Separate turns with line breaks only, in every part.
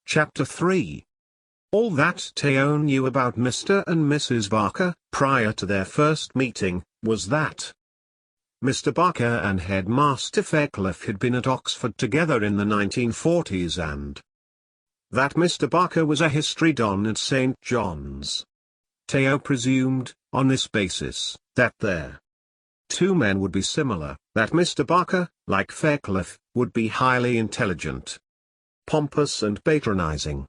Chapter 3. All that Theo knew about Mr. and Mrs. Barker, prior to their first meeting, was that Mr. Barker and Headmaster Fairclough had been at Oxford together in the 1940s and that Mr. Barker was a history don at St. John's. Theo presumed, on this basis, that their two men would be similar, that Mr. Barker, like Fairclough, would be highly intelligent, pompous and patronizing.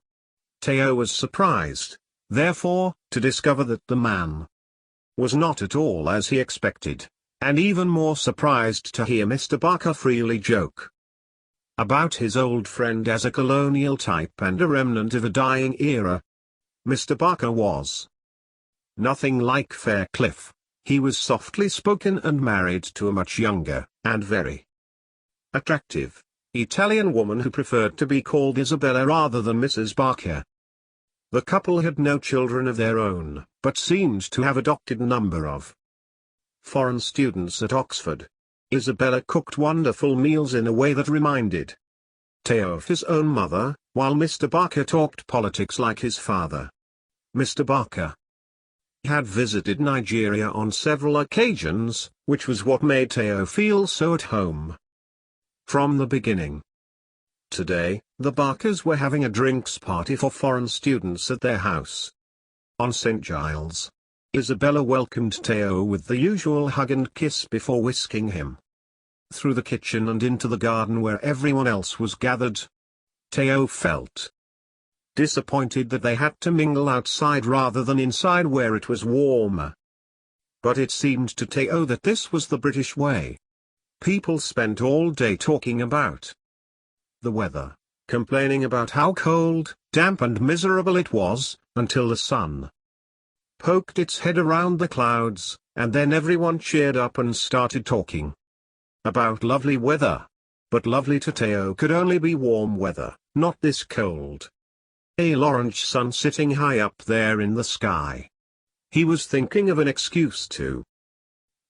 Theo was surprised, therefore, to discover that the man was not at all as he expected, and even more surprised to hear Mr. Barker freely joke about his old friend as a colonial type and a remnant of a dying era. Mr. Barker was nothing like Fairclough. He was softly spoken and married to a much younger, and very attractive, Italian woman who preferred to be called Isabella rather than Mrs. Barker. The couple had no children of their own, but seemed to have adopted a number of foreign students at Oxford. Isabella cooked wonderful meals in a way that reminded Theo of his own mother, while Mr. Barker talked politics like his father. Mr. Barker had visited Nigeria on several occasions, which was what made Theo feel so at home from the beginning. Today, the Barkers were having a drinks party for foreign students at their house on St. Giles. Isabella welcomed Theo with the usual hug and kiss before whisking him through the kitchen and into the garden where everyone else was gathered. Theo felt disappointed that they had to mingle outside rather than inside where it was warmer. But it seemed to Theo that this was the British way. People spent all day talking about the weather, complaining about how cold, damp and miserable it was, until the sun poked its head around the clouds, and then everyone cheered up and started talking about lovely weather. But lovely to Theo could only be warm weather, not this cold, pale orange sun sitting high up there in the sky. He was thinking of an excuse to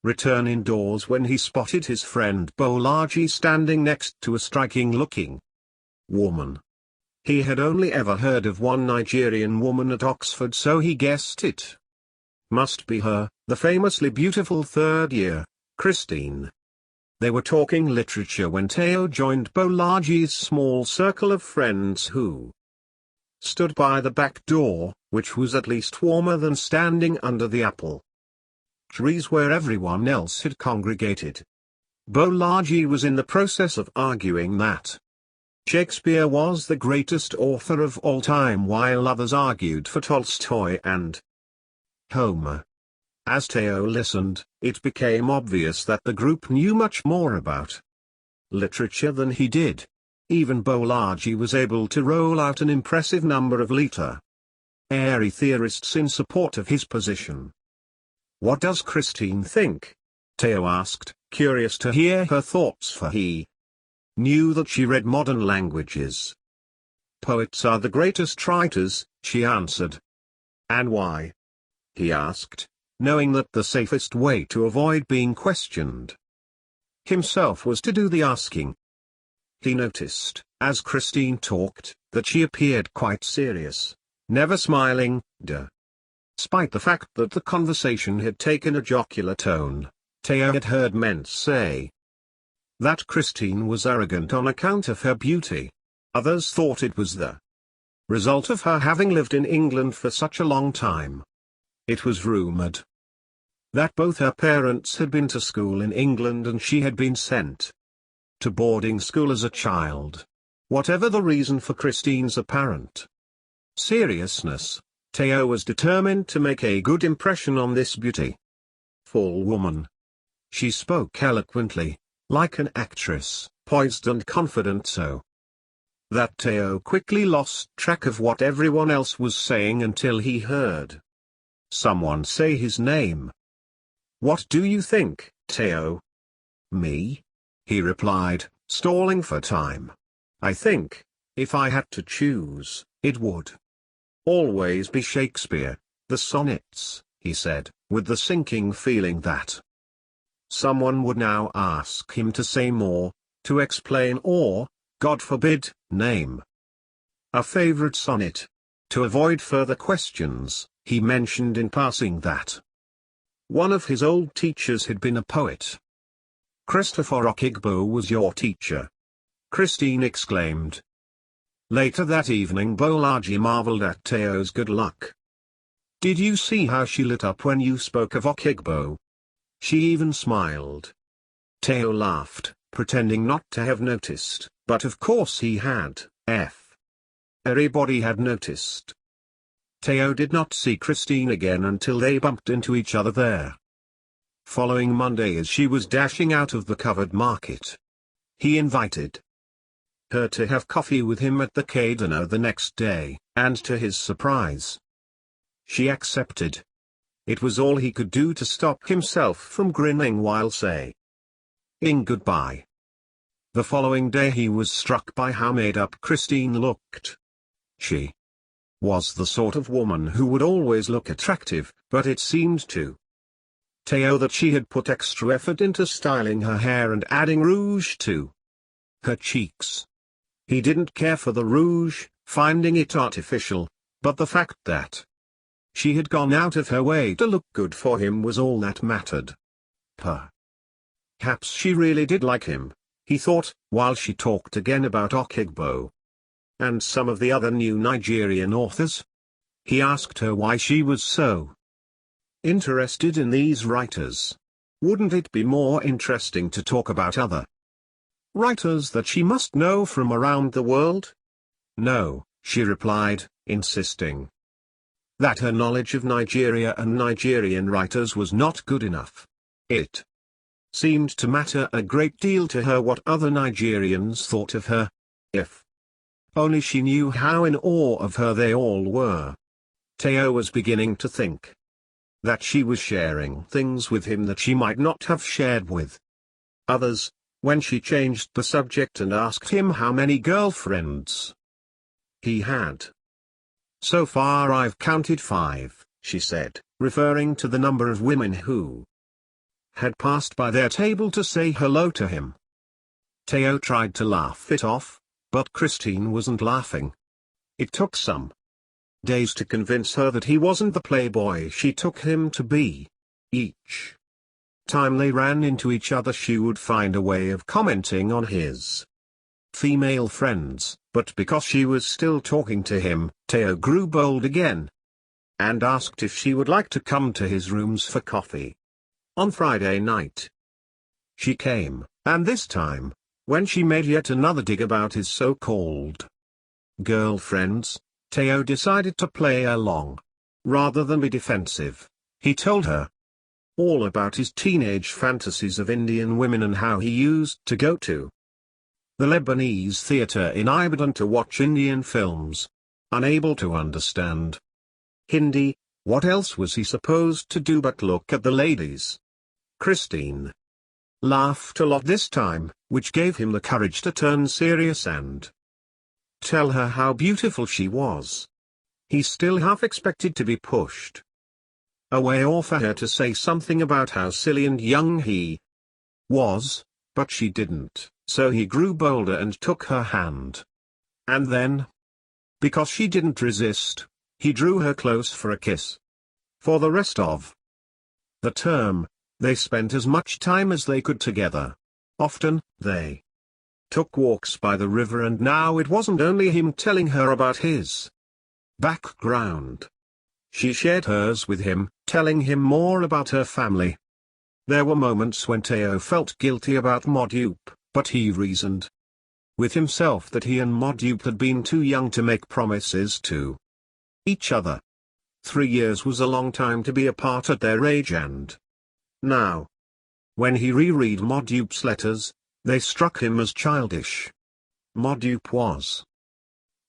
return indoors when he spotted his friend Bolaji standing next to a striking-looking woman. He had only ever heard of one Nigerian woman at Oxford, so he guessed it must be her, the famously beautiful third-year, Christine. They were talking literature when Theo joined Bolaji's small circle of friends who stood by the back door, which was at least warmer than standing under the apple trees where everyone else had congregated. Bolaji was in the process of arguing that Shakespeare was the greatest author of all time, while others argued for Tolstoy and Homer. As Theo listened, it became obvious that the group knew much more about literature than he did. Even Bolaji was able to roll out an impressive number of literary theorists in support of his position. "What does Christine think?" Theo asked, curious to hear her thoughts, for he knew that she read modern languages. "Poets are the greatest writers," she answered. "And why?" he asked, knowing that the safest way to avoid being questioned himself was to do the asking. He noticed, as Christine talked, that she appeared quite serious, never smiling, despite the fact that the conversation had taken a jocular tone. Theo had heard men say that Christine was arrogant on account of her beauty. Others thought it was the result of her having lived in England for such a long time. It was rumored that both her parents had been to school in England and she had been sent to boarding school as a child. Whatever the reason for Christine's apparent seriousness, Theo was determined to make a good impression on this beautiful woman. She spoke eloquently, like an actress, poised and confident, so that Theo quickly lost track of what everyone else was saying until he heard someone say his name. "What do you think, Theo?" "Me?" he replied, stalling for time. "I think, if I had to choose, it would always be Shakespeare, the sonnets," he said, with the sinking feeling that someone would now ask him to say more, to explain or, God forbid, name a favorite sonnet. To avoid further questions, he mentioned in passing that one of his old teachers had been a poet. "Christopher Okigbo was your teacher?" Christine exclaimed. Later that evening Bolaji marveled at Teo's good luck. "Did you see how she lit up when you spoke of Okigbo? She even smiled." Teo laughed, pretending not to have noticed, but of course he had. Everybody had noticed. Teo did not see Christine again until they bumped into each other there. Following Monday as she was dashing out of the covered market, he invited her to have coffee with him at the Quai dinner the next day, and to his surprise, she accepted. It was all he could do to stop himself from grinning while saying goodbye. The following day he was struck by how made up Christine looked. She was the sort of woman who would always look attractive, but it seemed to Teo that she had put extra effort into styling her hair and adding rouge to her cheeks. He didn't care for the rouge, finding it artificial, but the fact that she had gone out of her way to look good for him was all that mattered. Perhaps she really did like him, he thought, while she talked again about Okigbo and some of the other new Nigerian authors. He asked her why she was so interested in these writers. Wouldn't it be more interesting to talk about other writers that she must know from around the world? No, she replied, insisting that her knowledge of Nigeria and Nigerian writers was not good enough. It seemed to matter a great deal to her what other Nigerians thought of her. If only she knew how in awe of her they all were. Teo was beginning to think that she was sharing things with him that she might not have shared with others, when she changed the subject and asked him how many girlfriends he had. "So far I've counted 5, she said, referring to the number of women who had passed by their table to say hello to him. Teo tried to laugh it off, but Christine wasn't laughing. It took some days to convince her that he wasn't the playboy she took him to be. Each time they ran into each other she would find a way of commenting on his female friends, but because she was still talking to him, Teo grew bold again and asked if she would like to come to his rooms for coffee. On Friday night she came, and this time, when she made yet another dig about his so-called girlfriends, Teo decided to play along. Rather than be defensive, he told her all about his teenage fantasies of Indian women and how he used to go to the Lebanese theater in Ibadan to watch Indian films. Unable to understand Hindi, what else was he supposed to do but look at the ladies? Christine laughed a lot this time, which gave him the courage to turn serious and tell her how beautiful she was. He still half expected to be pushed away or for her to say something about how silly and young he was, but she didn't, so he grew bolder and took her hand. And then, because she didn't resist, he drew her close for a kiss. For the rest of the term, they spent as much time as they could together. Often, they took walks by the river, and now it wasn't only him telling her about his background. She shared hers with him, telling him more about her family. There were moments when Teo felt guilty about Modupe, but he reasoned with himself that he and Modupe had been too young to make promises to each other. 3 years was a long time to be apart at their age, and now, when he reread Modupe's letters, they struck him as childish. Modupe was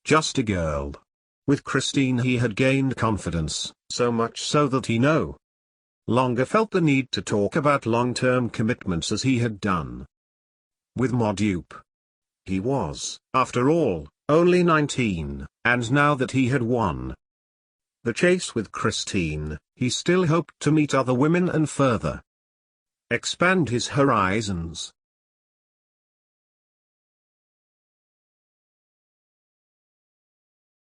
just a girl. With Christine he had gained confidence, so much so that he no longer felt the need to talk about long-term commitments as he had done with Modupe. He was, after all, only 19, and now that he had won the chase with Christine, he still hoped to meet other women and further expand his horizons.